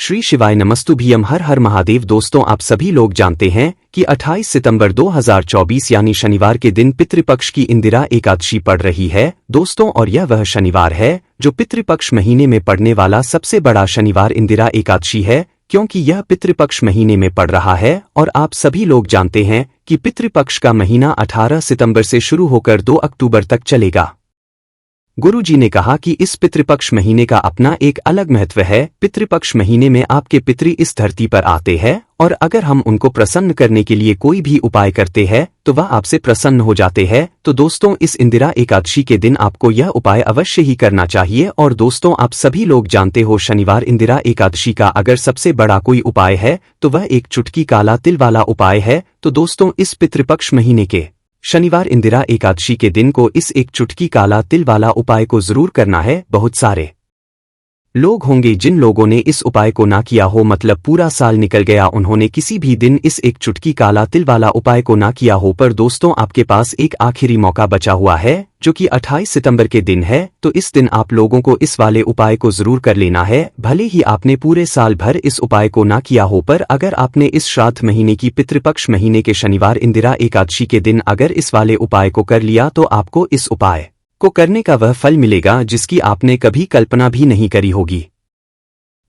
श्री शिवाय नमस्तुभ्यम हर हर महादेव। दोस्तों, आप सभी लोग जानते हैं कि 28 सितंबर 2024 यानी शनिवार के दिन पितृपक्ष की इंदिरा एकादशी पड़ रही है दोस्तों, और यह वह शनिवार है जो पितृपक्ष महीने में पड़ने वाला सबसे बड़ा शनिवार इंदिरा एकादशी है, क्योंकि यह पितृपक्ष महीने में पड़ रहा है। और आप सभी लोग जानते हैं कि पितृपक्ष का महीना 18 सितंबर से शुरू होकर 2 अक्टूबर तक चलेगा। गुरु जी ने कहा कि इस पितृपक्ष महीने का अपना एक अलग महत्व है। पितृपक्ष महीने में आपके पितृ इस धरती पर आते हैं, और अगर हम उनको प्रसन्न करने के लिए कोई भी उपाय करते हैं तो वह आपसे प्रसन्न हो जाते हैं। तो दोस्तों, इस इंदिरा एकादशी के दिन आपको यह उपाय अवश्य ही करना चाहिए। और दोस्तों, आप सभी लोग जानते हो शनिवार इंदिरा एकादशी का अगर सबसे बड़ा कोई उपाय है तो वह एक चुटकी काला तिल वाला उपाय है। तो दोस्तों, इस पितृपक्ष महीने के शनिवार इंदिरा एकादशी के दिन को इस एक चुटकी काला तिल वाला उपाय को जरूर करना है। बहुत सारे लोग होंगे जिन लोगों ने इस उपाय को ना किया हो, मतलब पूरा साल निकल गया, उन्होंने किसी भी दिन इस एक चुटकी काला तिल वाला उपाय को ना किया हो। पर दोस्तों, आपके पास एक आखिरी मौका बचा हुआ है जो कि 28 सितंबर के दिन है। तो इस दिन आप लोगों को इस वाले उपाय को जरूर कर लेना है। भले ही आपने पूरे साल भर इस उपाय को ना किया हो, पर अगर आपने इस श्राद्ध महीने की पितृपक्ष महीने के शनिवार इंदिरा एकादशी के दिन अगर इस वाले उपाय को कर लिया तो आपको इस उपाय को करने का वह फल मिलेगा जिसकी आपने कभी कल्पना भी नहीं करी होगी।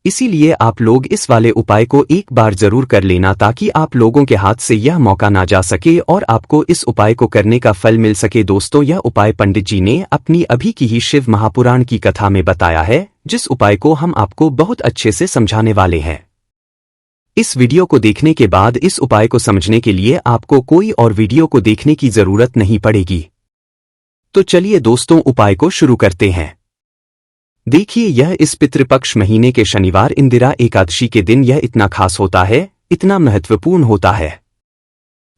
इसीलिए आप लोग इस वाले उपाय को एक बार जरूर कर लेना, ताकि आप लोगों के हाथ से यह मौका ना जा सके और आपको इस उपाय को करने का फल मिल सके। दोस्तों, यह उपाय पंडित जी ने अपनी अभी की ही शिव महापुराण की कथा में बताया है, जिस उपाय को हम आपको बहुत अच्छे से समझाने वाले हैं। इस वीडियो को देखने के बाद इस उपाय को समझने के लिए आपको कोई और वीडियो को देखने की जरूरत नहीं पड़ेगी। तो चलिए दोस्तों, उपाय को शुरू करते हैं। देखिए, यह इस पितृपक्ष महीने के शनिवार इंदिरा एकादशी के दिन यह इतना खास होता है, इतना महत्वपूर्ण होता है।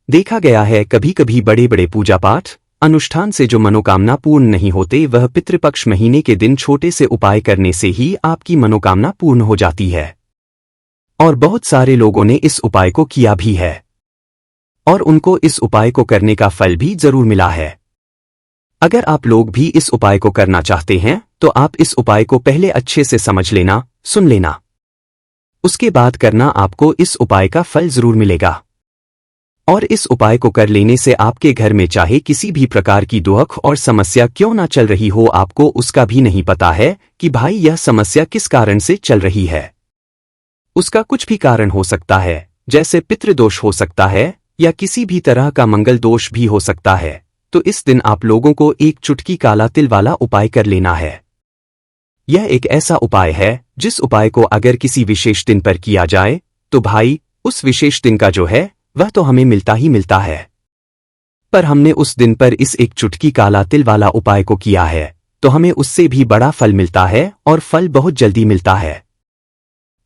देखा गया है कभी कभी बड़े बड़े पूजा पाठ अनुष्ठान से जो मनोकामना पूर्ण नहीं होते, वह पितृपक्ष महीने के दिन छोटे से उपाय करने से ही आपकी मनोकामना पूर्ण हो जाती है। और बहुत सारे लोगों ने इस उपाय को किया भी है, और उनको इस उपाय को करने का फल भी जरूर मिला है। अगर आप लोग भी इस उपाय को करना चाहते हैं तो आप इस उपाय को पहले अच्छे से समझ लेना, सुन लेना, उसके बाद करना। आपको इस उपाय का फल जरूर मिलेगा। और इस उपाय को कर लेने से आपके घर में चाहे किसी भी प्रकार की दुख और समस्या क्यों ना चल रही हो, आपको उसका भी नहीं पता है कि भाई यह समस्या किस कारण से चल रही है। उसका कुछ भी कारण हो सकता है, जैसे पितृदोष हो सकता है या किसी भी तरह का मंगल दोष भी हो सकता है। तो इस दिन आप लोगों को एक चुटकी काला तिल वाला उपाय कर लेना है। यह एक ऐसा उपाय है जिस उपाय को अगर किसी विशेष दिन पर किया जाए तो भाई उस विशेष दिन का जो है वह तो हमें मिलता ही मिलता है। पर हमने उस दिन पर इस एक चुटकी काला तिल वाला उपाय को किया है तो हमें उससे भी बड़ा फल मिलता है, और फल बहुत जल्दी मिलता है,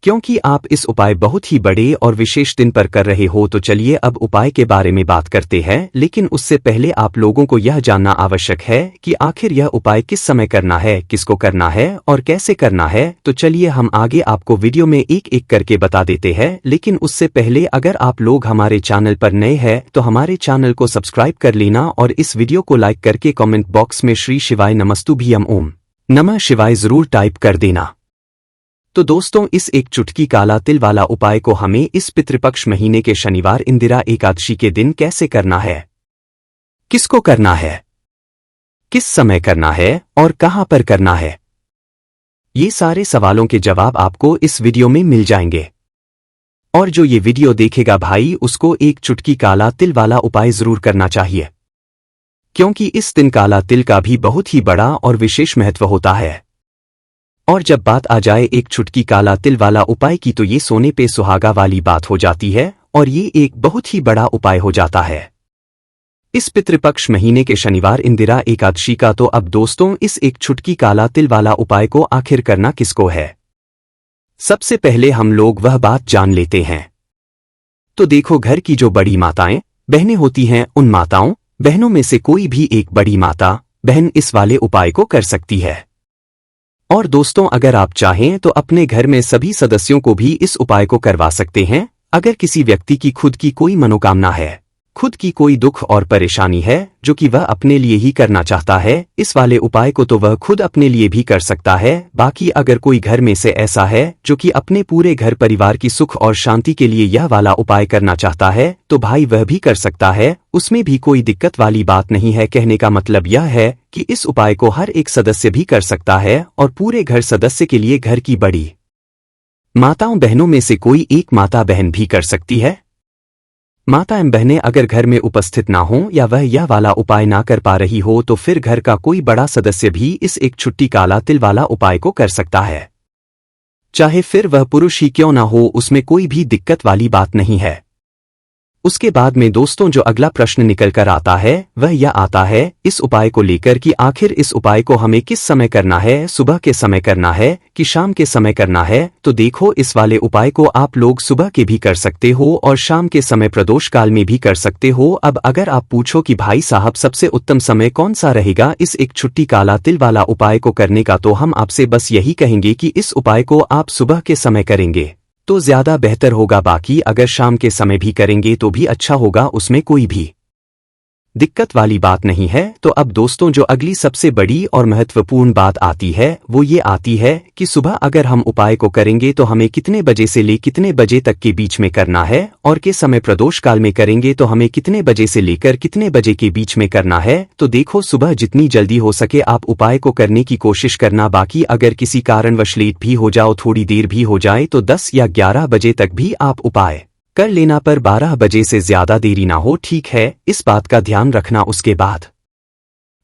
क्योंकि आप इस उपाय बहुत ही बड़े और विशेष दिन पर कर रहे हो। तो चलिए अब उपाय के बारे में बात करते हैं, लेकिन उससे पहले आप लोगों को यह जानना आवश्यक है कि आखिर यह उपाय किस समय करना है, किसको करना है और कैसे करना है। तो चलिए हम आगे आपको वीडियो में एक एक करके बता देते हैं, लेकिन उससे पहले अगर आप लोग हमारे चैनल पर नए हैं तो हमारे चैनल को सब्सक्राइब कर लेना, और इस वीडियो को लाइक करके कॉमेंट बॉक्स में श्री शिवाय नमस्तुभ्यम ओम नमः शिवाय जरूर टाइप कर देना। तो दोस्तों, इस एक चुटकी काला तिल वाला उपाय को हमें इस पितृपक्ष महीने के शनिवार इंदिरा एकादशी के दिन कैसे करना है, किसको करना है, किस समय करना है और कहां पर करना है, ये सारे सवालों के जवाब आपको इस वीडियो में मिल जाएंगे। और जो ये वीडियो देखेगा भाई, उसको एक चुटकी काला तिल वाला उपाय जरूर करना चाहिए, क्योंकि इस दिन काला तिल का भी बहुत ही बड़ा और विशेष महत्व होता है। और जब बात आ जाए एक चुटकी काला तिल वाला उपाय की, तो ये सोने पे सुहागा वाली बात हो जाती है, और ये एक बहुत ही बड़ा उपाय हो जाता है इस पितृपक्ष महीने के शनिवार इंदिरा एकादशी का। तो अब दोस्तों, इस एक चुटकी काला तिल वाला उपाय को आखिर करना किसको है, सबसे पहले हम लोग वह बात जान लेते हैं। तो देखो, घर की जो बड़ी माताएं बहनें होती हैं, उन माताओं बहनों में से कोई भी एक बड़ी माता बहन इस वाले उपाय को कर सकती है। और दोस्तों, अगर आप चाहें तो अपने घर में सभी सदस्यों को भी इस उपाय को करवा सकते हैं। अगर किसी व्यक्ति की खुद की कोई मनोकामना है खुद की कोई दुख और परेशानी है जो कि वह अपने लिए ही करना चाहता है, इस वाले उपाय को तो वह खुद अपने लिए भी कर सकता है। बाकी अगर कोई घर में से ऐसा है जो कि अपने पूरे घर परिवार की सुख और शांति के लिए यह वाला उपाय करना चाहता है तो भाई वह भी कर सकता है, उसमें भी कोई दिक्कत वाली बात नहीं है। कहने का मतलब यह है कि इस उपाय को हर एक सदस्य भी कर सकता है और पूरे घर सदस्य के लिए घर की बड़ी माताओं बहनों में से कोई एक माता बहन भी कर सकती है। माता एवं बहनें अगर घर में उपस्थित ना हो या वह यह वाला उपाय ना कर पा रही हो तो फिर घर का कोई बड़ा सदस्य भी इस एक छुट्टी काला तिल वाला उपाय को कर सकता है, चाहे फिर वह पुरुष ही क्यों ना हो, उसमें कोई भी दिक्कत वाली बात नहीं है। उसके बाद में दोस्तों जो अगला प्रश्न निकल कर आता है वह यह आता है इस उपाय को लेकर कि आखिर इस उपाय को हमें किस समय करना है, सुबह के समय करना है कि शाम के समय करना है। तो देखो, इस वाले उपाय को आप लोग सुबह के भी कर सकते हो और शाम के समय प्रदोष काल में भी कर सकते हो। अब अगर आप पूछो कि भाई साहब सबसे उत्तम समय कौन सा रहेगा इस एक छुट्टी काला तिल वाला उपाय को करने का, तो हम आपसे बस यही कहेंगे कि इस उपाय को आप सुबह के समय करेंगे तो ज्यादा बेहतर होगा। बाकी अगर शाम के समय भी करेंगे तो भी अच्छा होगा, उसमें कोई भी दिक्कत वाली बात नहीं है। तो अब दोस्तों जो अगली सबसे बड़ी और महत्वपूर्ण बात आती है वो ये आती है कि सुबह अगर हम उपाय को करेंगे तो हमें कितने बजे से ले कितने बजे तक के बीच में करना है, और के समय प्रदोष काल में करेंगे तो हमें कितने बजे से लेकर कितने बजे के बीच में करना है। तो देखो, सुबह जितनी जल्दी हो सके आप उपाय को करने की कोशिश करना। बाकी अगर किसी कारणवश लेट भी हो जाओ, थोड़ी देर भी हो जाए, तो 10 या 11 बजे तक भी आप उपाय कर लेना, पर 12 बजे से ज्यादा देरी ना हो, ठीक है? इस बात का ध्यान रखना। उसके बाद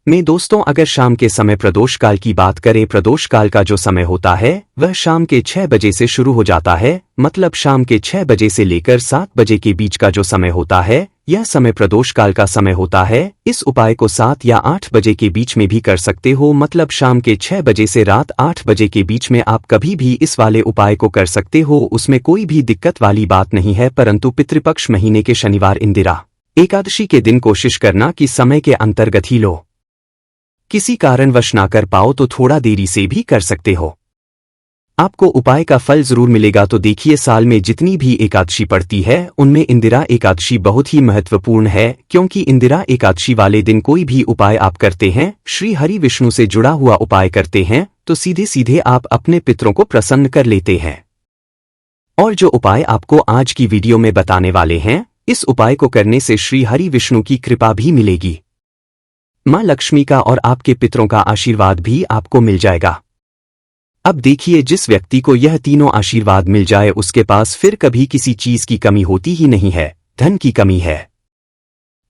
में दोस्तों अगर शाम के समय प्रदोष काल की बात करें, प्रदोष काल का जो समय होता है वह शाम के 6 बजे से शुरू हो जाता है, मतलब शाम के 6 बजे से लेकर 7 बजे के बीच का जो समय होता है यह समय प्रदोष काल का समय होता है। इस उपाय को 7 या 8 बजे के बीच में भी कर सकते हो, मतलब शाम के 6 बजे से रात 8 बजे के बीच में आप कभी भी इस वाले उपाय को कर सकते हो, उसमें कोई भी दिक्कत वाली बात नहीं है। परंतु पितृपक्ष महीने के शनिवार इंदिरा एकादशी के दिन कोशिश करना कि समय के अंतर्गत ही लो। किसी कारणवश ना कर पाओ तो थोड़ा देरी से भी कर सकते हो, आपको उपाय का फल जरूर मिलेगा। तो देखिए, साल में जितनी भी एकादशी पड़ती है उनमें इंदिरा एकादशी बहुत ही महत्वपूर्ण है, क्योंकि इंदिरा एकादशी वाले दिन कोई भी उपाय आप करते हैं, श्री हरि विष्णु से जुड़ा हुआ उपाय करते हैं, तो सीधे सीधे आप अपने पितरों को प्रसन्न कर लेते हैं। और जो उपाय आपको आज की वीडियो में बताने वाले हैं, इस उपाय को करने से श्री हरि विष्णु की कृपा भी मिलेगी, मां लक्ष्मी का और आपके पितरों का आशीर्वाद भी आपको मिल जाएगा। अब देखिए, जिस व्यक्ति को यह तीनों आशीर्वाद मिल जाए उसके पास फिर कभी किसी चीज की कमी होती ही नहीं है। धन की कमी है,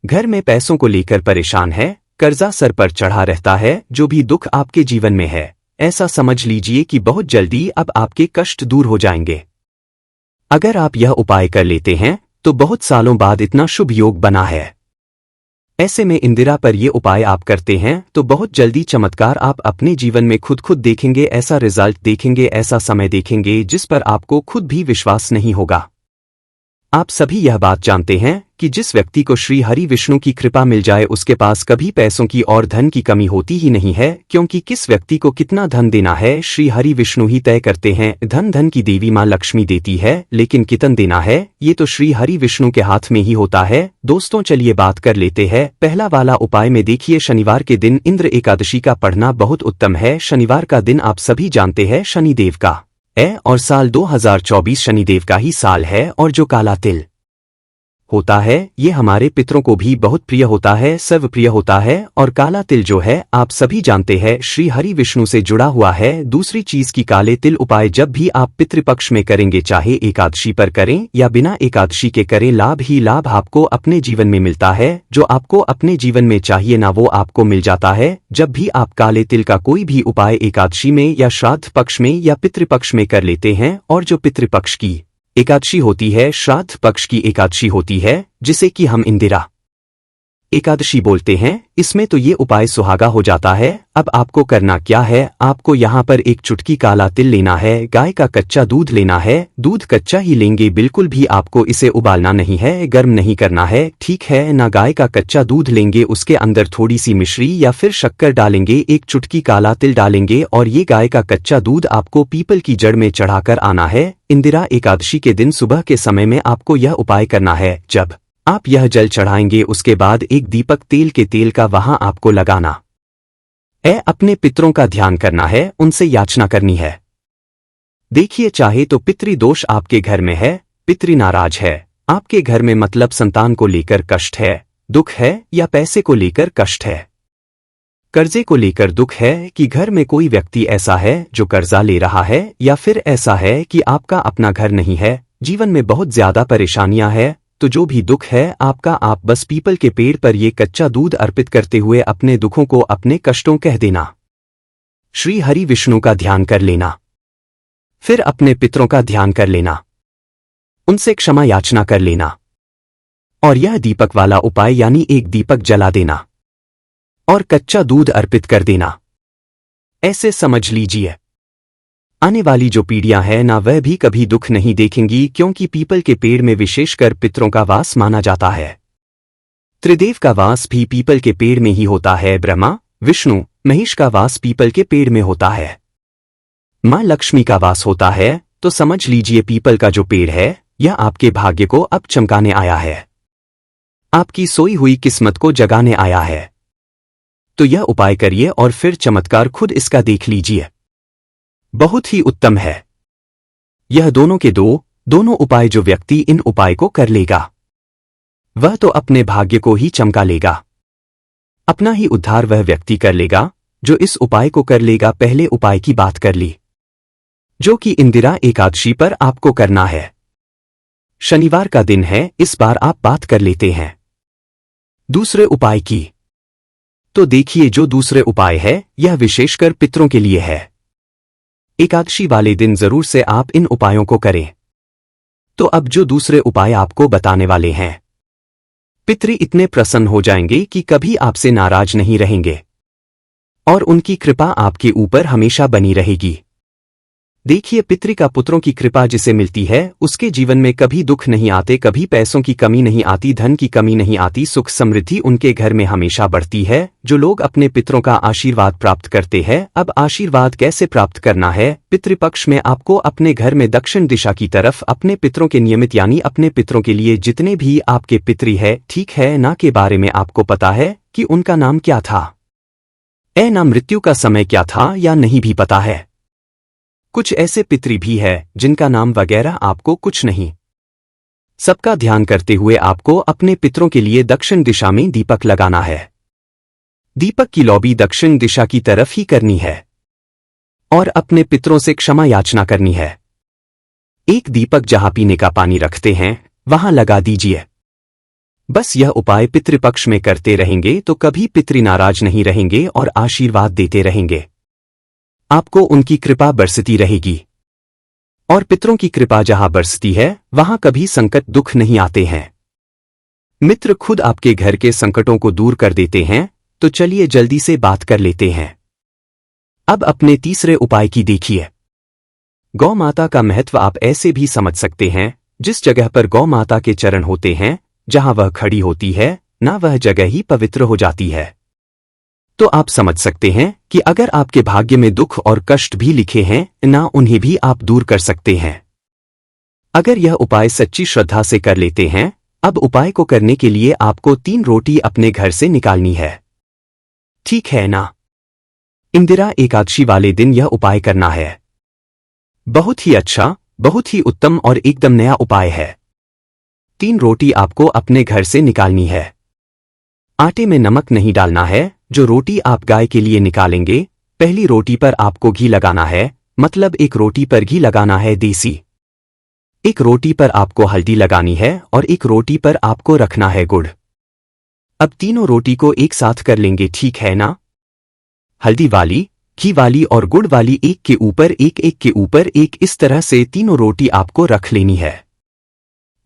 घर में पैसों को लेकर परेशान है, कर्जा सर पर चढ़ा रहता है, जो भी दुख आपके जीवन में है ऐसा समझ लीजिए कि बहुत जल्दी अब आपके कष्ट दूर हो जाएंगे। अगर आप यह उपाय कर लेते हैं तो बहुत सालों बाद इतना शुभ योग बना है। ऐसे में इंदिरा पर ये उपाय आप करते हैं तो बहुत जल्दी चमत्कार आप अपने जीवन में खुद देखेंगे, ऐसा रिजल्ट देखेंगे, ऐसा समय देखेंगे जिस पर आपको खुद भी विश्वास नहीं होगा। आप सभी यह बात जानते हैं कि जिस व्यक्ति को श्री हरि विष्णु की कृपा मिल जाए उसके पास कभी पैसों की और धन की कमी होती ही नहीं है, क्योंकि किस व्यक्ति को कितना धन देना है श्री हरि विष्णु ही तय करते हैं। धन की देवी मां लक्ष्मी देती है, लेकिन कितन देना है ये तो श्री हरि विष्णु के हाथ में ही होता है। दोस्तों चलिए बात कर लेते हैं पहला वाला उपाय में। देखिए, शनिवार के दिन इंद्र एकादशी का पढ़ना बहुत उत्तम है। शनिवार का दिन आप सभी जानते हैं शनिदेव का और साल 2024 शनिदेव का ही साल है, और जो काला तिल होता है ये हमारे पितरों को भी बहुत प्रिय होता है, सर्वप्रिय होता है। और काला तिल जो है आप सभी जानते हैं श्री हरि विष्णु से जुड़ा हुआ है। दूसरी चीज की काले तिल उपाय जब भी आप पितृपक्ष में करेंगे, चाहे एकादशी पर करें या बिना एकादशी के करें, लाभ ही लाभ आपको अपने जीवन में मिलता है। जो आपको अपने जीवन में चाहिए ना वो आपको मिल जाता है। जब भी आप काले तिल का कोई भी उपाय एकादशी में या श्राद्ध पक्ष में या पितृपक्ष में कर लेते हैं, और जो पितृपक्ष की एकादशी होती है, श्राद्ध पक्ष की एकादशी होती है, जिसे कि हम इंदिरा एकादशी बोलते हैं, इसमें तो ये उपाय सुहागा हो जाता है। अब आपको करना क्या है, आपको यहाँ पर एक चुटकी काला तिल लेना है, गाय का कच्चा दूध लेना है, दूध कच्चा ही लेंगे, बिल्कुल भी आपको इसे उबालना नहीं है, गर्म नहीं करना है, ठीक है ना। गाय का कच्चा दूध लेंगे, उसके अंदर थोड़ी सी मिश्री या फिर शक्कर डालेंगे, एक चुटकी काला तिल डालेंगे, और ये गाय का कच्चा दूध आपको पीपल की जड़ में चढ़ाकर आना है। इंदिरा एकादशी के दिन सुबह के समय में आपको यह उपाय करना है। जब आप यह जल चढ़ाएंगे, उसके बाद एक दीपक तेल के तेल का वहां आपको लगाना अपने पितरों का ध्यान करना है, उनसे याचना करनी है। देखिए, चाहे तो पितृ दोष आपके घर में है, पितृ नाराज है, आपके घर में मतलब संतान को लेकर कष्ट है, दुख है, या पैसे को लेकर कष्ट है, कर्जे को लेकर दुख है, कि घर में कोई व्यक्ति ऐसा है जो कर्जा ले रहा है, या फिर ऐसा है कि आपका अपना घर नहीं है, जीवन में बहुत ज्यादा परेशानियां हैं, तो जो भी दुख है आपका, आप बस पीपल के पेड़ पर ये कच्चा दूध अर्पित करते हुए अपने दुखों को, अपने कष्टों कह देना, श्री हरि विष्णु का ध्यान कर लेना, फिर अपने पितरों का ध्यान कर लेना, उनसे क्षमा याचना कर लेना, और यह दीपक वाला उपाय यानी एक दीपक जला देना और कच्चा दूध अर्पित कर देना। ऐसे समझ लीजिए, आने वाली जो पीढ़ियां हैं ना, वह भी कभी दुख नहीं देखेंगी, क्योंकि पीपल के पेड़ में विशेषकर पितरों का वास माना जाता है। त्रिदेव का वास भी पीपल के पेड़ में ही होता है, ब्रह्मा, विष्णु, महेश का वास पीपल के पेड़ में होता है, मां लक्ष्मी का वास होता है। तो समझ लीजिए, पीपल का जो पेड़ है यह आपके भाग्य को अब चमकाने आया है, आपकी सोई हुई किस्मत को जगाने आया है। तो यह उपाय करिए और फिर चमत्कार खुद इसका देख लीजिए, बहुत ही उत्तम है। यह दोनों के दोनों उपाय, जो व्यक्ति इन उपाय को कर लेगा वह तो अपने भाग्य को ही चमका लेगा, अपना ही उद्धार वह व्यक्ति कर लेगा जो इस उपाय को कर लेगा। पहले उपाय की बात कर ली, जो कि इंदिरा एकादशी पर आपको करना है, शनिवार का दिन है, इस बार आप बात कर लेते हैं। दूसरे उपाय की तो देखिए, जो दूसरे उपाय है यह विशेषकर पितरों के लिए है। एकादशी वाले दिन जरूर से आप इन उपायों को करें। तो अब जो दूसरे उपाय आपको बताने वाले हैं, पितृ इतने प्रसन्न हो जाएंगे कि कभी आपसे नाराज नहीं रहेंगे और उनकी कृपा आपके ऊपर हमेशा बनी रहेगी। देखिए, पितृ का पुत्रों की कृपा जिसे मिलती है उसके जीवन में कभी दुख नहीं आते, कभी पैसों की कमी नहीं आती, धन की कमी नहीं आती, सुख समृद्धि उनके घर में हमेशा बढ़ती है। जो लोग अपने पितरों का आशीर्वाद प्राप्त करते हैं, अब आशीर्वाद कैसे प्राप्त करना है? पितृपक्ष में आपको अपने घर में दक्षिण दिशा की तरफ अपने पितरों के नियमित यानी अपने पितरों के लिए जितने भी आपके पितृ है, ठीक है ना, के बारे में आपको पता है कि उनका नाम क्या था, ना मृत्यु का समय क्या था या नहीं भी पता है। कुछ ऐसे पितृ भी है जिनका नाम वगैरह आपको कुछ नहीं। सबका ध्यान करते हुए आपको अपने पितरों के लिए दक्षिण दिशा में दीपक लगाना है। दीपक की लौबी दक्षिण दिशा की तरफ ही करनी है और अपने पितरों से क्षमा याचना करनी है। एक दीपक जहां पीने का पानी रखते हैं वहां लगा दीजिए। बस यह उपाय पितृपक्ष में करते रहेंगे तो कभी पितृ नाराज नहीं रहेंगे और आशीर्वाद देते रहेंगे, आपको उनकी कृपा बरसती रहेगी। और पितरों की कृपा जहां बरसती है वहां कभी संकट दुख नहीं आते हैं। मित्र खुद आपके घर के संकटों को दूर कर देते हैं। तो चलिए जल्दी से बात कर लेते हैं। अब अपने तीसरे उपाय की देखिए। गौ माता का महत्व आप ऐसे भी समझ सकते हैं, जिस जगह पर गौ माता के चरण होते हैं, जहां वह खड़ी होती है ना, वह जगह ही पवित्र हो जाती है। तो आप समझ सकते हैं कि अगर आपके भाग्य में दुख और कष्ट भी लिखे हैं ना, उन्हें भी आप दूर कर सकते हैं अगर यह उपाय सच्ची श्रद्धा से कर लेते हैं। अब उपाय को करने के लिए आपको 3 रोटी अपने घर से निकालनी है, ठीक है ना। इंदिरा एकादशी वाले दिन यह उपाय करना है। बहुत ही अच्छा, बहुत ही उत्तम और एकदम नया उपाय है। 3 रोटी आपको अपने घर से निकालनी है। आटे में नमक नहीं डालना है। जो रोटी आप गाय के लिए निकालेंगे, पहली रोटी पर आपको घी लगाना है, मतलब एक रोटी पर घी लगाना है देसी, एक रोटी पर आपको हल्दी लगानी है और एक रोटी पर आपको रखना है गुड़। अब तीनों रोटी को एक साथ कर लेंगे, ठीक है ना। हल्दी वाली, घी वाली और गुड़ वाली एक के ऊपर एक, एक के ऊपर एक, इस तरह से तीनों रोटी आपको रख लेनी है।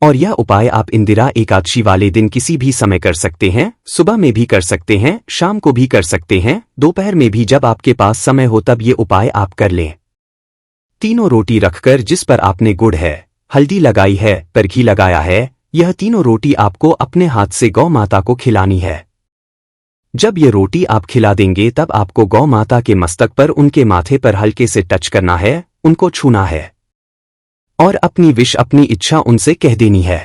और यह उपाय आप इंदिरा एकादशी वाले दिन किसी भी समय कर सकते हैं। सुबह में भी कर सकते हैं, शाम को भी कर सकते हैं, दोपहर में भी, जब आपके पास समय हो तब ये उपाय आप कर लें। तीनों रोटी रखकर जिस पर आपने गुड़ है, हल्दी लगाई है, पर घी लगाया है, यह तीनों रोटी आपको अपने हाथ से गौ माता को खिलानी है। जब ये रोटी आप खिला देंगे तब आपको गौ माता के मस्तक पर, उनके माथे पर हल्के से टच करना है, उनको छूना है और अपनी विश, अपनी इच्छा उनसे कह देनी है।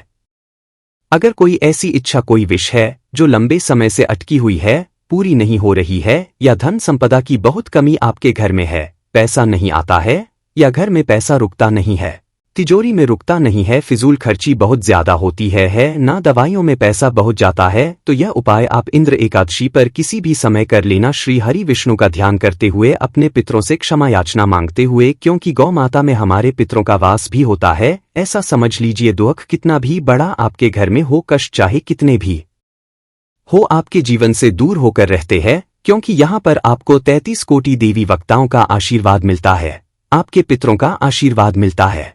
अगर कोई ऐसी इच्छा, कोई विश है जो लंबे समय से अटकी हुई है, पूरी नहीं हो रही है, या धन संपदा की बहुत कमी आपके घर में है, पैसा नहीं आता है, या घर में पैसा रुकता नहीं है, तिजोरी में रुकता नहीं है, फिजूल खर्ची बहुत ज्यादा होती है ना दवाइयों में पैसा बहुत जाता है, तो यह उपाय आप इंद्र एकादशी पर किसी भी समय कर लेना, श्री हरि विष्णु का ध्यान करते हुए, अपने पितरों से क्षमा याचना मांगते हुए, क्योंकि गौ माता में हमारे पितरों का वास भी होता है। ऐसा समझ लीजिए, दुख कितना भी बड़ा आपके घर में हो, कष्ट चाहे कितने भी हो, आपके जीवन से दूर होकर रहते हैं, क्योंकि यहाँ पर आपको 33 कोटि देवी वक्ताओं का आशीर्वाद मिलता है, आपके पितरों का आशीर्वाद मिलता है,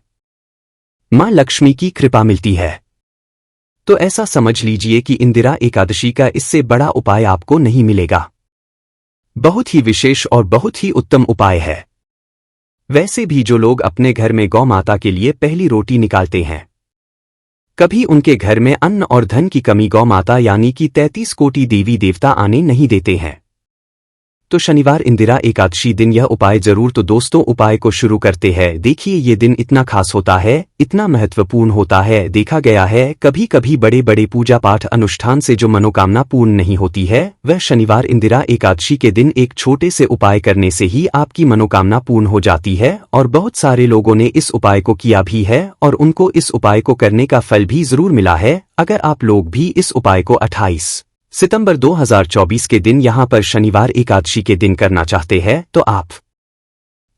मां लक्ष्मी की कृपा मिलती है। तो ऐसा समझ लीजिए कि इंदिरा एकादशी का इससे बड़ा उपाय आपको नहीं मिलेगा। बहुत ही विशेष और बहुत ही उत्तम उपाय है। वैसे भी जो लोग अपने घर में गौ माता के लिए पहली रोटी निकालते हैं, कभी उनके घर में अन्न और धन की कमी गौ माता यानी कि 33 कोटि देवी देवता आने नहीं देते हैं। तो शनिवार इंदिरा एकादशी दिन यह उपाय जरूर। तो दोस्तों, उपाय को शुरू करते हैं। देखिए, ये दिन इतना खास होता है, इतना महत्वपूर्ण होता है। देखा गया है कभी कभी बड़े बड़े पूजा पाठ अनुष्ठान से जो मनोकामना पूर्ण नहीं होती है, वह शनिवार इंदिरा एकादशी के दिन एक छोटे से उपाय करने से ही आपकी मनोकामना पूर्ण हो जाती है। और बहुत सारे लोगों ने इस उपाय को किया भी है और उनको इस उपाय को करने का फल भी जरूर मिला है। अगर आप लोग भी इस उपाय को 28 सितंबर 2024 के दिन यहां पर शनिवार एकादशी के दिन करना चाहते हैं, तो आप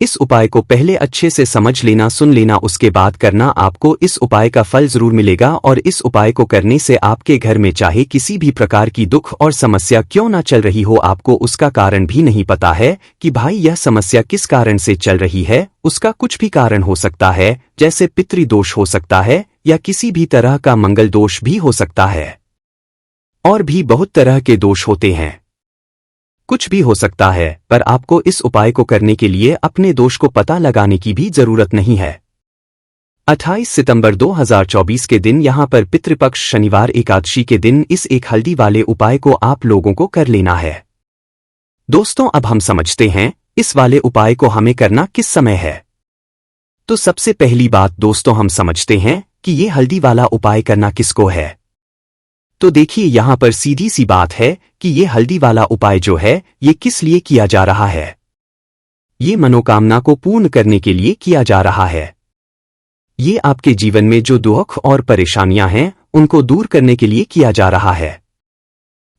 इस उपाय को पहले अच्छे से समझ लेना, सुन लेना, उसके बाद करना। आपको इस उपाय का फल जरूर मिलेगा और इस उपाय को करने से आपके घर में चाहे किसी भी प्रकार की दुख और समस्या क्यों ना चल रही हो, आपको उसका कारण भी नहीं पता है कि भाई यह समस्या किस कारण से चल रही है। उसका कुछ भी कारण हो सकता है, जैसे पितृदोष हो सकता है या किसी भी तरह का मंगल दोष भी हो सकता है, और भी बहुत तरह के दोष होते हैं, कुछ भी हो सकता है। पर आपको इस उपाय को करने के लिए अपने दोष को पता लगाने की भी जरूरत नहीं है। 28 सितंबर 2024 के दिन यहां पर पितृपक्ष शनिवार एकादशी के दिन इस एक हल्दी वाले उपाय को आप लोगों को कर लेना है। दोस्तों, अब हम समझते हैं इस वाले उपाय को हमें करना किस समय है। तो सबसे पहली बात दोस्तों, हम समझते हैं कि ये हल्दी वाला उपाय करना किसको है। तो देखिए, यहां पर सीधी सी बात है कि ये हल्दी वाला उपाय जो है, ये किस लिए किया जा रहा है। ये मनोकामना को पूर्ण करने के लिए किया जा रहा है। ये आपके जीवन में जो दुख और परेशानियां हैं, उनको दूर करने के लिए किया जा रहा है।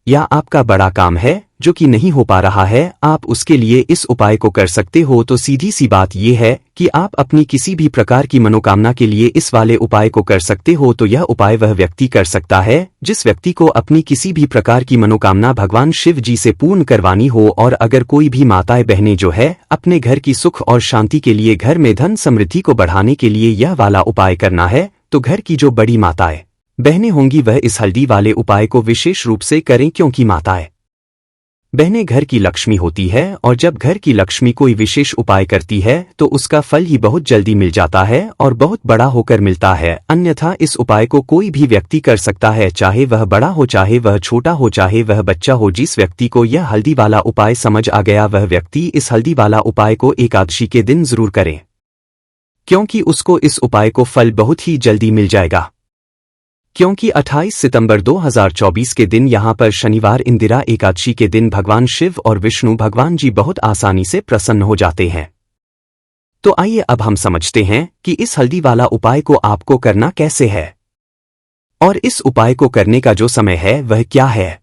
या आपका बड़ा काम है जो कि नहीं हो पा रहा है, आप उसके लिए इस उपाय को कर सकते हो। तो सीधी सी बात यह है कि आप अपनी किसी भी प्रकार की मनोकामना के लिए इस वाले उपाय को कर सकते हो। तो यह उपाय वह व्यक्ति कर सकता है जिस व्यक्ति को अपनी किसी भी प्रकार की मनोकामना भगवान शिव जी से पूर्ण करवानी हो। और अगर कोई भी माताएं बहनें जो है अपने घर की सुख और शांति के लिए, घर में धन समृद्धि को बढ़ाने के लिए यह वाला उपाय करना है, तो घर की जो बड़ी माताएं बहनें होंगी वह इस हल्दी वाले उपाय को विशेष रूप से करें, क्योंकि माताएं बहनें घर की लक्ष्मी होती है और जब घर की लक्ष्मी कोई विशेष उपाय करती है तो उसका फल ही बहुत जल्दी मिल जाता है और बहुत बड़ा होकर मिलता है। अन्यथा इस उपाय को कोई भी व्यक्ति कर सकता है, चाहे वह बड़ा हो, चाहे वह छोटा हो, चाहे वह बच्चा हो। जिस व्यक्ति को यह हल्दी वाला उपाय समझ आ गया, वह व्यक्ति इस हल्दी वाला उपाय को एकादशी के दिन जरूर करे, क्योंकि उसको इस उपाय को फल बहुत ही जल्दी मिल जाएगा। क्योंकि 28 सितंबर 2024 के दिन यहां पर शनिवार इंदिरा एकादशी के दिन भगवान शिव और विष्णु भगवान जी बहुत आसानी से प्रसन्न हो जाते हैं। तो आइए अब हम समझते हैं कि इस हल्दी वाला उपाय को आपको करना कैसे है और इस उपाय को करने का जो समय है वह क्या है।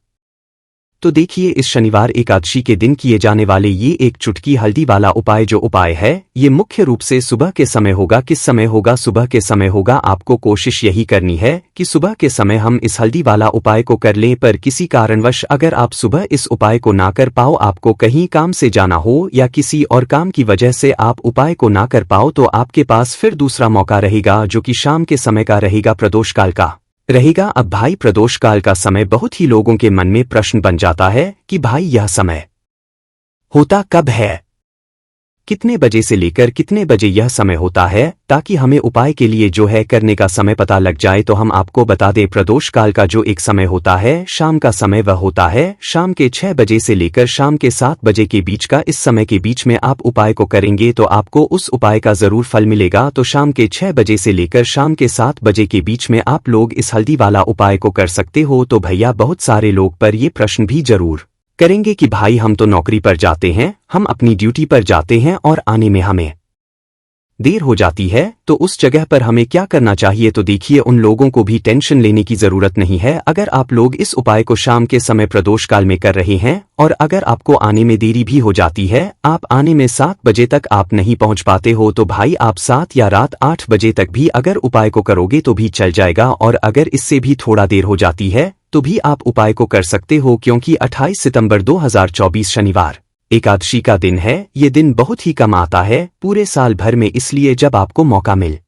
तो देखिए, इस शनिवार एकादशी के दिन किए जाने वाले ये एक चुटकी हल्दी वाला उपाय जो उपाय है, ये मुख्य रूप से सुबह के समय होगा। किस समय होगा? सुबह के समय होगा। आपको कोशिश यही करनी है कि सुबह के समय हम इस हल्दी वाला उपाय को कर लें। पर किसी कारणवश अगर आप सुबह इस उपाय को ना कर पाओ, आपको कहीं काम से जाना हो या किसी और काम की वजह से आप उपाय को ना कर पाओ, तो आपके पास फिर दूसरा मौका रहेगा जो कि शाम के समय का रहेगा, प्रदोष काल का रहेगा। अब भाई, प्रदोष काल का समय बहुत ही लोगों के मन में प्रश्न बन जाता है कि भाई यह समय होता कब है। कितने बजे से लेकर कितने बजे यह समय होता है, ताकि हमें उपाय के लिए जो है करने का समय पता लग जाए। तो हम आपको बता दें, प्रदोष काल का जो एक समय होता है शाम का समय, वह होता है शाम के 6 बजे से लेकर शाम के 7 बजे के बीच का। इस समय के बीच में आप उपाय को करेंगे तो आपको उस उपाय का जरूर फल मिलेगा। तो शाम के 6 बजे से लेकर शाम के 7 बजे के बीच में आप लोग इस हल्दी वाला उपाय को कर सकते हो। तो भैया बहुत सारे लोग पर ये प्रश्न भी जरूर करेंगे कि भाई हम तो नौकरी पर जाते हैं, हम अपनी ड्यूटी पर जाते हैं और आने में हमें देर हो जाती है, तो उस जगह पर हमें क्या करना चाहिए। तो देखिए, उन लोगों को भी टेंशन लेने की जरूरत नहीं है। अगर आप लोग इस उपाय को शाम के समय प्रदोष काल में कर रहे हैं और अगर आपको आने में देरी भी हो जाती है, आप आने में 7 बजे तक आप नहीं पहुंच पाते हो, तो भाई आप 7 या रात 8 बजे तक भी अगर उपाय को करोगे तो भी चल जाएगा। और अगर इससे भी थोड़ा देर हो जाती है तो भी आप उपाय को कर सकते हो, क्योंकि 28 सितंबर 2024 शनिवार एकादशी का दिन है। ये दिन बहुत ही कम आता है पूरे साल भर में, इसलिए जब आपको मौका मिल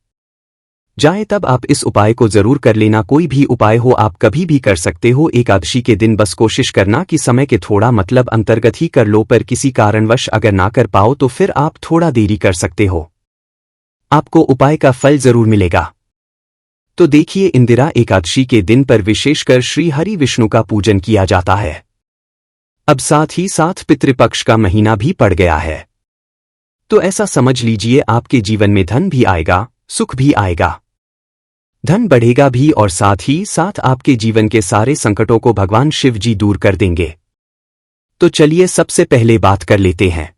जाए तब आप इस उपाय को जरूर कर लेना। कोई भी उपाय हो आप कभी भी कर सकते हो एकादशी के दिन। बस कोशिश करना कि समय के थोड़ा मतलब अंतर्गत ही कर लो, पर किसी कारणवश अगर ना कर पाओ तो फिर आप थोड़ा देरी कर सकते हो, आपको उपाय का फल जरूर मिलेगा। तो देखिए, इंदिरा एकादशी के दिन पर विशेषकर श्री हरि विष्णु का पूजन किया जाता है। अब साथ ही साथ पितृपक्ष का महीना भी पड़ गया है, तो ऐसा समझ लीजिए आपके जीवन में धन भी आएगा, सुख भी आएगा, धन बढ़ेगा भी और साथ ही साथ आपके जीवन के सारे संकटों को भगवान शिव जी दूर कर देंगे। तो चलिए सबसे पहले बात कर लेते हैं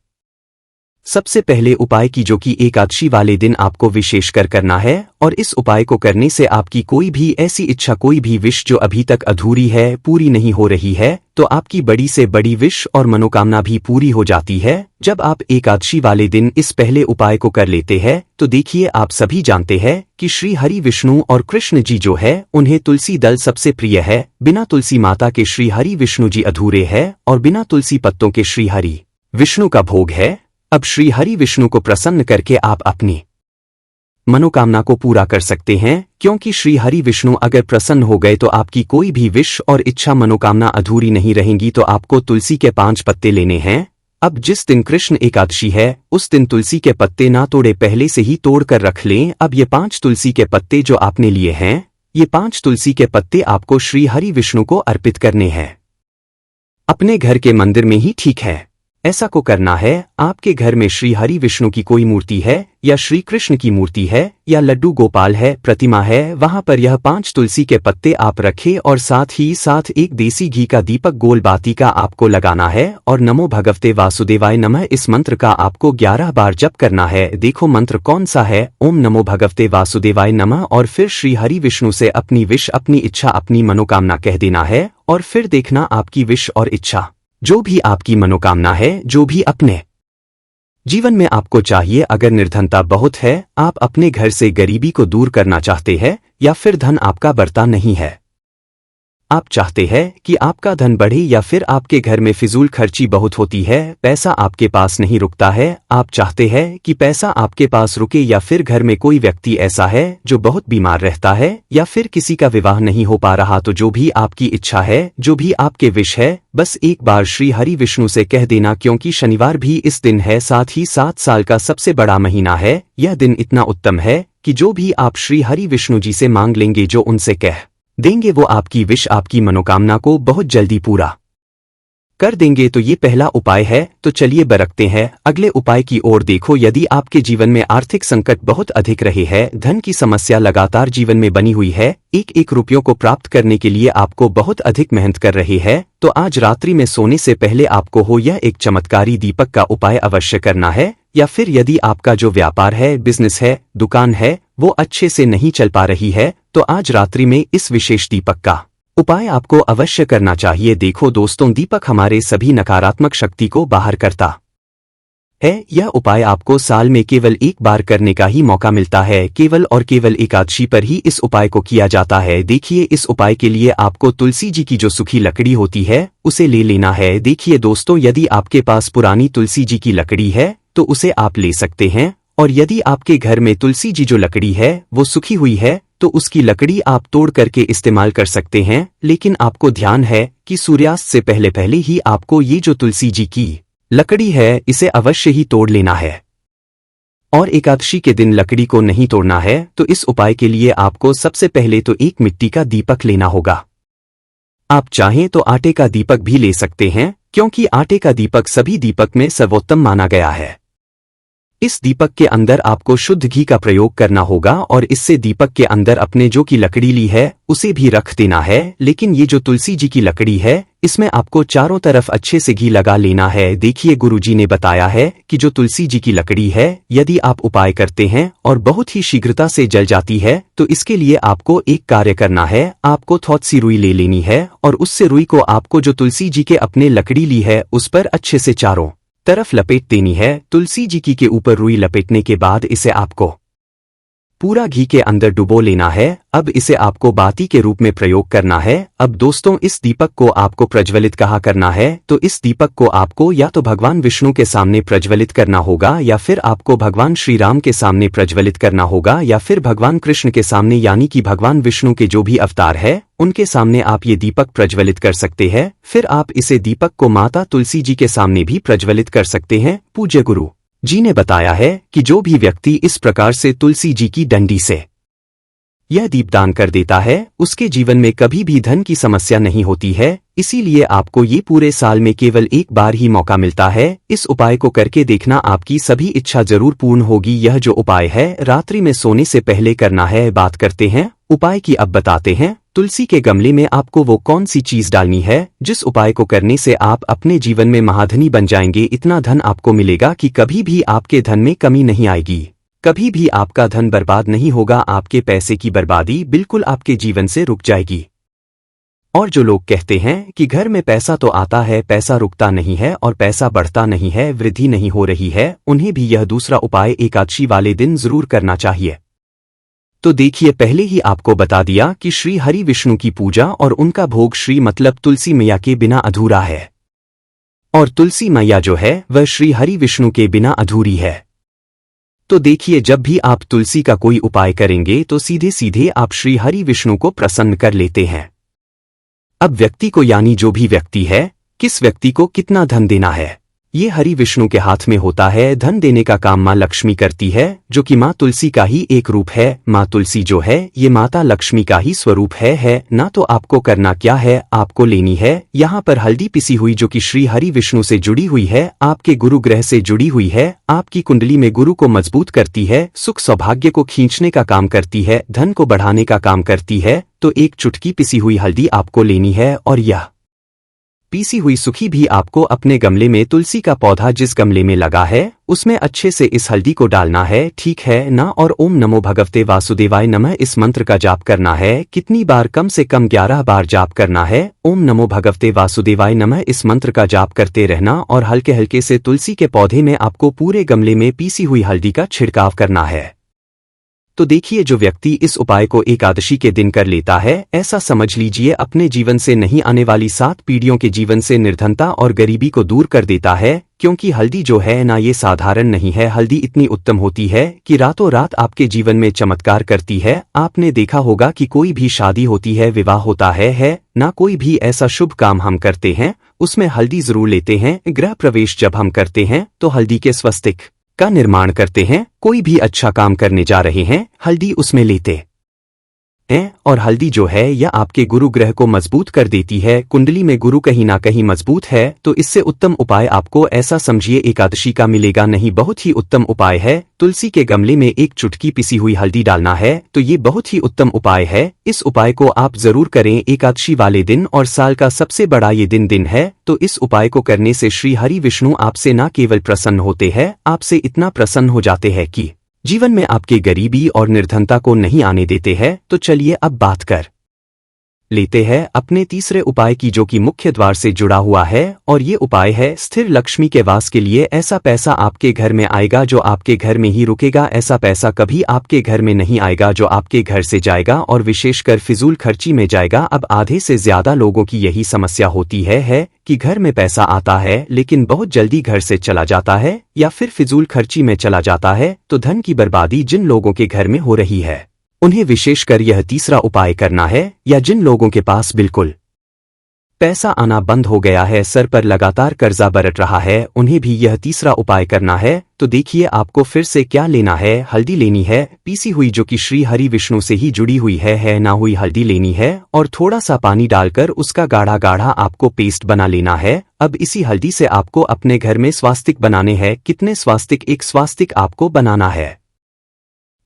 सबसे पहले उपाय की, जो कि एकादशी वाले दिन आपको विशेषकर करना है। और इस उपाय को करने से आपकी कोई भी ऐसी इच्छा, कोई भी विश जो अभी तक अधूरी है, पूरी नहीं हो रही है, तो आपकी बड़ी से बड़ी विश और मनोकामना भी पूरी हो जाती है जब आप एकादशी वाले दिन इस पहले उपाय को कर लेते हैं। तो देखिए, आप सभी जानते हैं कि श्री हरि विष्णु और कृष्ण जी जो है उन्हें तुलसी दल सबसे प्रिय है। बिना तुलसी माता के श्री हरि विष्णु जी अधूरे है और बिना तुलसी पत्तों के श्री हरि विष्णु का भोग है। अब श्री हरि विष्णु को प्रसन्न करके आप अपनी मनोकामना को पूरा कर सकते हैं, क्योंकि श्री हरि विष्णु अगर प्रसन्न हो गए तो आपकी कोई भी विश और इच्छा मनोकामना अधूरी नहीं रहेंगी। तो आपको तुलसी के 5 पत्ते लेने हैं। अब जिस दिन कृष्ण एकादशी है उस दिन तुलसी के पत्ते ना तोड़े, पहले से ही तोड़ कर रख लें। अब ये 5 तुलसी के पत्ते जो आपने लिए हैं, ये 5 तुलसी के पत्ते आपको श्री हरि विष्णु को अर्पित करने हैं। अपने घर के मंदिर में ही ठीक है, ऐसा को करना है। आपके घर में श्री हरि विष्णु की कोई मूर्ति है या श्री कृष्ण की मूर्ति है या लड्डू गोपाल है, प्रतिमा है, वहां पर यह 5 तुलसी के पत्ते आप रखें और साथ ही साथ एक देसी घी का दीपक गोल बाती का आपको लगाना है और नमो भगवते वासुदेवाय नमः इस मंत्र का आपको 11 बार जप करना है। देखो मंत्र कौन सा है, ओम नमो भगवते वासुदेवाय नमः। और फिर श्री हरि विष्णु से अपनी विश, अपनी इच्छा, अपनी मनोकामना कह देना है और फिर देखना आपकी विश और इच्छा, जो भी आपकी मनोकामना है, जो भी अपने जीवन में आपको चाहिए। अगर निर्धनता बहुत है, आप अपने घर से गरीबी को दूर करना चाहते हैं, या फिर धन आपका बढ़ता नहीं है, आप चाहते हैं कि आपका धन बढ़े, या फिर आपके घर में फिजूल खर्ची बहुत होती है, पैसा आपके पास नहीं रुकता है, आप चाहते हैं कि पैसा आपके पास रुके, या फिर घर में कोई व्यक्ति ऐसा है जो बहुत बीमार रहता है, या फिर किसी का विवाह नहीं हो पा रहा, तो जो भी आपकी इच्छा है, जो भी आपके विश है, बस एक बार श्री हरि विष्णु से कह देना। क्योंकि शनिवार भी इस दिन है, साथ ही 7 साल का सबसे बड़ा महीना है। यह दिन इतना उत्तम है कि जो भी आप श्री हरि विष्णु जी से मांग लेंगे, जो उनसे कह देंगे, वो आपकी विश, आपकी मनोकामना को बहुत जल्दी पूरा कर देंगे। तो ये पहला उपाय है। तो चलिए बरकते हैं अगले उपाय की ओर। देखो, यदि आपके जीवन में आर्थिक संकट बहुत अधिक रहे हैं, धन की समस्या लगातार जीवन में बनी हुई है, एक एक रुपयों को प्राप्त करने के लिए आपको बहुत अधिक मेहनत कर रहे हैं, तो आज रात्रि में सोने से पहले आपको हो यह एक चमत्कारी दीपक का उपाय अवश्य करना है। या फिर यदि आपका जो व्यापार है, बिजनेस है, दुकान है, वो अच्छे से नहीं चल पा रही है, तो आज रात्रि में इस विशेष दीपक का उपाय आपको अवश्य करना चाहिए। देखो दोस्तों, दीपक हमारे सभी नकारात्मक शक्ति को बाहर करता है। यह उपाय आपको साल में केवल एक बार करने का ही मौका मिलता है, केवल और केवल एकादशी पर ही इस उपाय को किया जाता है। देखिए, इस उपाय के लिए आपको तुलसी जी की जो सूखी लकड़ी होती है उसे ले लेना है। देखिए दोस्तों, यदि आपके पास पुरानी तुलसी जी की लकड़ी है तो उसे आप ले सकते हैं, और यदि आपके घर में तुलसी जी जो लकड़ी है वो सूखी हुई है तो उसकी लकड़ी आप तोड़ करके इस्तेमाल कर सकते हैं। लेकिन आपको ध्यान है कि सूर्यास्त से पहले पहले ही आपको ये जो तुलसी जी की लकड़ी है इसे अवश्य ही तोड़ लेना है। और एकादशी के दिन लकड़ी को नहीं तोड़ना है, तो इस उपाय के लिए आपको सबसे पहले तो एक मिट्टी का दीपक लेना होगा। आप चाहें तो आटे का दीपक भी ले सकते हैं, क्योंकि आटे का दीपक सभी दीपक में सर्वोत्तम माना गया है। इस दीपक के अंदर आपको शुद्ध घी का प्रयोग करना होगा और इससे दीपक के अंदर अपने जो की लकड़ी ली है उसे भी रख देना है। लेकिन ये जो तुलसी जी की लकड़ी है, इसमें आपको चारों तरफ अच्छे से घी लगा लेना है। देखिए, गुरुजी ने बताया है कि जो तुलसी जी की लकड़ी है, यदि आप उपाय करते हैं और बहुत ही शीघ्रता से जल जाती है, तो इसके लिए आपको एक कार्य करना है। आपको थोड़ी सी रुई ले लेनी है और उससे रुई को आपको जो तुलसी जी के अपने लकड़ी ली है उस पर अच्छे से चारों तरफ लपेट देनी है। तुलसी जी की के ऊपर रुई लपेटने के बाद इसे आपको पूरा घी के अंदर डुबो लेना है। अब इसे आपको बाती के रूप में प्रयोग करना है। अब दोस्तों, इस दीपक को आपको प्रज्वलित कहाँ करना है, तो इस दीपक को आपको या तो भगवान विष्णु के सामने प्रज्वलित करना होगा, या फिर आपको भगवान श्री राम के सामने प्रज्वलित करना होगा, या फिर भगवान कृष्ण के सामने, यानी कि भगवान विष्णु के जो भी अवतार है उनके सामने आप ये दीपक प्रज्वलित कर सकते हैं। फिर आप इसे दीपक को माता तुलसी जी के सामने भी प्रज्वलित कर सकते हैं। पूज्य गुरु जी ने बताया है कि जो भी व्यक्ति इस प्रकार से तुलसी जी की डंडी से यह दीपदान कर देता है, उसके जीवन में कभी भी धन की समस्या नहीं होती है। इसीलिए आपको ये पूरे साल में केवल एक बार ही मौका मिलता है। इस उपाय को करके देखना, आपकी सभी इच्छा जरूर पूर्ण होगी। यह जो उपाय है रात्रि में सोने से पहले करना है। बात करते हैं उपाय की, अब बताते हैं तुलसी के गमले में आपको वो कौन सी चीज डालनी है जिस उपाय को करने से आप अपने जीवन में महाधनी बन जाएंगे। इतना धन आपको मिलेगा कि कभी भी आपके धन में कमी नहीं आएगी, कभी भी आपका धन बर्बाद नहीं होगा। आपके पैसे की बर्बादी बिल्कुल आपके जीवन से रुक जाएगी। और जो लोग कहते हैं कि घर में पैसा तो आता है, पैसा रुकता नहीं है और पैसा बढ़ता नहीं है, वृद्धि नहीं हो रही है, उन्हें भी यह दूसरा उपाय एकादशी वाले दिन जरूर करना चाहिए। तो देखिए, पहले ही आपको बता दिया कि श्री हरि विष्णु की पूजा और उनका भोग श्री मतलब तुलसी मैया के बिना अधूरा है, और तुलसी मैया जो है वह श्री हरि विष्णु के बिना अधूरी है। तो देखिए, जब भी आप तुलसी का कोई उपाय करेंगे तो सीधे सीधे आप श्री हरि विष्णु को प्रसन्न कर लेते हैं। अब व्यक्ति को, यानी जो भी व्यक्ति है, किस व्यक्ति को कितना धन देना है, ये हरि विष्णु के हाथ में होता है। धन देने का काम माँ लक्ष्मी करती है, जो कि माँ तुलसी का ही एक रूप है। माँ तुलसी जो है ये माता लक्ष्मी का ही स्वरूप है ना। तो आपको करना क्या है, आपको लेनी है यहाँ पर हल्दी पिसी हुई, जो कि श्री हरि विष्णु से जुड़ी हुई है, आपके गुरु ग्रह से जुड़ी हुई है, आपकी कुंडली में गुरु को मजबूत करती है, सुख सौभाग्य को खींचने का काम करती है, धन को बढ़ाने का काम करती है। तो एक चुटकी पिसी हुई हल्दी आपको लेनी है, और यह पीसी हुई सूखी भी आपको अपने गमले में, तुलसी का पौधा जिस गमले में लगा है उसमें अच्छे से इस हल्दी को डालना है, ठीक है ना। और ओम नमो भगवते वासुदेवाय नमः इस मंत्र का जाप करना है। कितनी बार, कम से कम 11 बार जाप करना है। ओम नमो भगवते वासुदेवाय नमः इस मंत्र का जाप करते रहना, और हल्के हल्के से तुलसी के पौधे में आपको पूरे गमले में पीसी हुई हल्दी का छिड़काव करना है। तो देखिए, जो व्यक्ति इस उपाय को एकादशी के दिन कर लेता है, ऐसा समझ लीजिए अपने जीवन से नहीं आने वाली 7 पीढ़ियों के जीवन से निर्धनता और गरीबी को दूर कर देता है। क्योंकि हल्दी जो है ना, ये साधारण नहीं है। हल्दी इतनी उत्तम होती है कि रातों रात आपके जीवन में चमत्कार करती है। आपने देखा होगा कि कोई भी शादी होती है, विवाह होता है ना, कोई भी ऐसा शुभ काम हम करते हैं उसमें हल्दी जरूर लेते हैं। गृह प्रवेश जब हम करते हैं तो हल्दी के स्वस्तिक का निर्माण करते हैं। कोई भी अच्छा काम करने जा रहे हैं, हल्दी उसमें लेते हैं। और हल्दी जो है यह आपके गुरु ग्रह को मजबूत कर देती है। कुंडली में गुरु कहीं ना कहीं मजबूत है, तो इससे उत्तम उपाय आपको ऐसा समझिए एकादशी का मिलेगा नहीं। बहुत ही उत्तम उपाय है। तुलसी के गमले में एक चुटकी पिसी हुई हल्दी डालना है, तो ये बहुत ही उत्तम उपाय है। इस उपाय को आप जरूर करें एकादशी वाले दिन, और साल का सबसे बड़ा ये दिन है। तो इस उपाय को करने से श्री हरि विष्णु आपसे न केवल प्रसन्न होते हैं, आपसे इतना प्रसन्न हो जाते हैं कि जीवन में आपके गरीबी और निर्धनता को नहीं आने देते हैं। तो चलिए अब बात कर लेते हैं अपने तीसरे उपाय की, जो कि मुख्य द्वार से जुड़ा हुआ है। और ये उपाय है स्थिर लक्ष्मी के वास के लिए। ऐसा पैसा आपके घर में आएगा जो आपके घर में ही रुकेगा। ऐसा पैसा कभी आपके घर में नहीं आएगा जो आपके घर से जाएगा, और विशेषकर फिजूल खर्ची में जाएगा। अब आधे से ज्यादा लोगों की यही समस्या होती है कि घर में पैसा आता है लेकिन बहुत जल्दी घर से चला जाता है, या फिर फिजूल खर्ची में चला जाता है। तो धन की बर्बादी जिन लोगों के घर में हो रही है उन्हें विशेषकर यह तीसरा उपाय करना है, या जिन लोगों के पास बिल्कुल पैसा आना बंद हो गया है, सर पर लगातार कर्जा बरत रहा है, उन्हें भी यह तीसरा उपाय करना है। तो देखिए आपको फिर से क्या लेना है। हल्दी लेनी है, पीसी हुई, जो कि श्री हरि विष्णु से ही जुड़ी हुई है ना हुई हल्दी लेनी है, और थोड़ा सा पानी डालकर उसका गाढ़ा गाढ़ा आपको पेस्ट बना लेना है। अब इसी हल्दी से आपको अपने घर में स्वास्तिक बनाने हैं। कितने स्वास्तिक? एक स्वास्तिक आपको बनाना है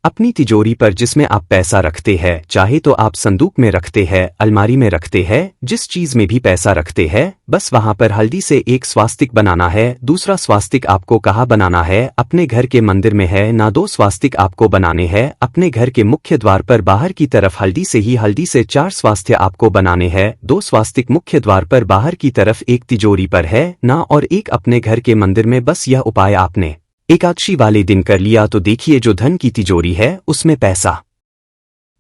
अपनी तिजोरी पर, जिसमें आप पैसा रखते हैं। चाहे तो आप संदूक में रखते हैं, अलमारी में रखते हैं, जिस चीज में भी पैसा रखते हैं, बस वहां पर हल्दी से एक स्वास्तिक बनाना है। दूसरा स्वास्तिक आपको कहाँ बनाना है? अपने घर के मंदिर में है ना। 2 स्वास्तिक आपको बनाने हैं अपने घर के मुख्य द्वार पर बाहर की तरफ। हल्दी से 4 स्वास्थ्य आपको बनाने हैं। 2 स्वास्तिक मुख्य द्वार पर बाहर की तरफ, एक तिजोरी पर है ना, और एक अपने घर के मंदिर में। बस यह उपाय आपने एकादशी वाले दिन कर लिया तो देखिए जो धन की तिजोरी है उसमें पैसा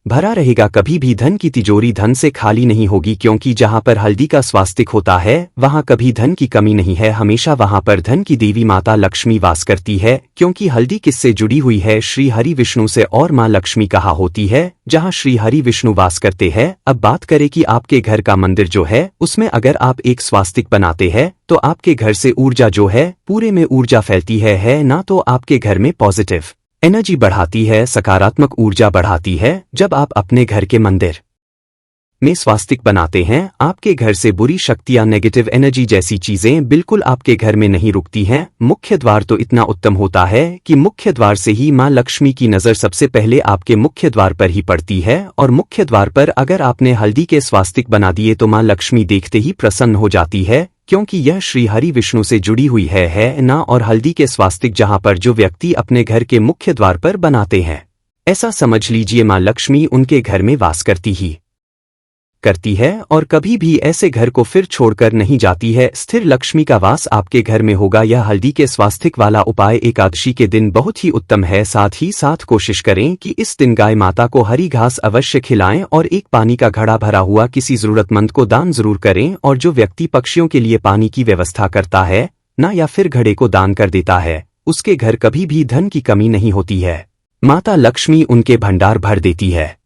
भरा रहेगा। कभी भी धन की तिजोरी धन से खाली नहीं होगी, क्योंकि जहां पर हल्दी का स्वास्तिक होता है वहां कभी धन की कमी नहीं है। हमेशा वहां पर धन की देवी माता लक्ष्मी वास करती है, क्योंकि हल्दी किससे जुड़ी हुई है? श्री हरि विष्णु से, और मां लक्ष्मी कहा होती है जहां श्री हरि विष्णु वास करते हैं। अब बात करें कि आपके घर का मंदिर जो है उसमें अगर आप एक स्वास्तिक बनाते हैं तो आपके घर से ऊर्जा जो है पूरे में ऊर्जा फैलती है ना। तो आपके घर में पॉजिटिव एनर्जी बढ़ाती है, सकारात्मक ऊर्जा बढ़ाती है। जब आप अपने घर के मंदिर में स्वास्तिक बनाते हैं, आपके घर से बुरी शक्तियां, नेगेटिव एनर्जी जैसी चीजें बिल्कुल आपके घर में नहीं रुकती हैं। मुख्य द्वार तो इतना उत्तम होता है कि मुख्य द्वार से ही मां लक्ष्मी की नजर सबसे पहले आपके मुख्य द्वार पर ही पड़ती है, और मुख्य द्वार पर अगर आपने हल्दी के स्वास्तिक बना दिए तो मां लक्ष्मी देखते ही प्रसन्न हो जाती है, क्योंकि यह श्री हरि विष्णु से जुड़ी हुई है ना। और हल्दी के स्वास्तिक जहां पर जो व्यक्ति अपने घर के मुख्य द्वार पर बनाते हैं, ऐसा समझ लीजिए मां लक्ष्मी उनके घर में वास करती है और कभी भी ऐसे घर को फिर छोड़कर नहीं जाती है। स्थिर लक्ष्मी का वास आपके घर में होगा। यह हल्दी के स्वास्तिक वाला उपाय एकादशी के दिन बहुत ही उत्तम है। साथ ही साथ कोशिश करें कि इस दिन गाय माता को हरी घास अवश्य खिलाएं, और एक पानी का घड़ा भरा हुआ किसी जरूरतमंद को दान जरूर करें। और जो व्यक्ति पक्षियों के लिए पानी की व्यवस्था करता है ना, या फिर घड़े को दान कर देता है, उसके घर कभी भी धन की कमी नहीं होती है। माता लक्ष्मी उनके भंडार भर देती है।